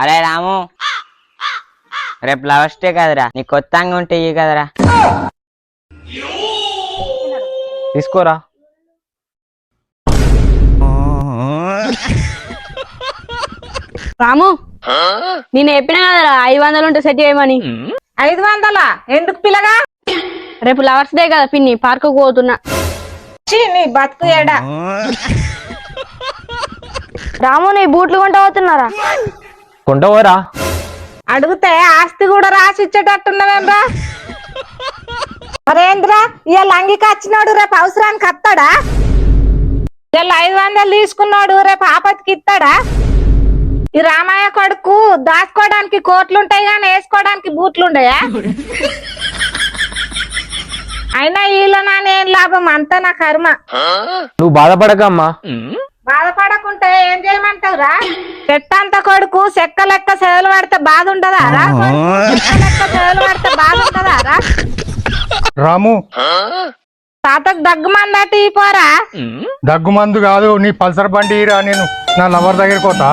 అరే రాము, రేపు lovers day కదరా, నీ కొత్తగా ఉంటే ఇయ్యి కదరా. తీసుకోరా. రాము, నేను చెప్పినా కదరా 500 ఉంటే సెట్ చేయమని. 500 ఎందుకు పిల్లగా? రేపు లవర్స్ డే కదా పిన్ని, పార్కు పోతున్నా. నీ బతుకు ఏడా. రాము, నీ బూట్లు కొంట పోతున్నారా? కొంటవరా? అడిగితే ఆస్తి కూడా రాసి ఇచ్చేటట్టున్నావేమ్రా. మరేంద్రా, ఇవాళ అంగికి వచ్చినాడు రేపు అవసరానికి వస్తాడా? ఇవాళ 500 తీసుకున్నాడు రేపు ఆపత్తికి ఇస్తాడా? ఈ రామయ్య కొడుకు దాచుకోవడానికి కోట్లుంటాయి కానీ వేసుకోవడానికి బూట్లుండయా? అయినా వీళ్ళ నానేం లాభం, అంతా నా కర్మ. నువ్వు బాధపడకమ్మా. బాధపడకుంటే ఏం చేయమంటావురా? చెట్టంత కొడుకు చెక్క లెక్క సేవలు పడితే బాధ ఉండదా రా? చెక్క లెక్క సేవలు పడితే బాధ ఉండదా రా? రాము, తాతకు దగ్గుమందటి పోరా. దగ్గు మందు కాదు, నీ పల్సర్ బండి రా, నేను నా లవర్ దగ్గరికి పోతా.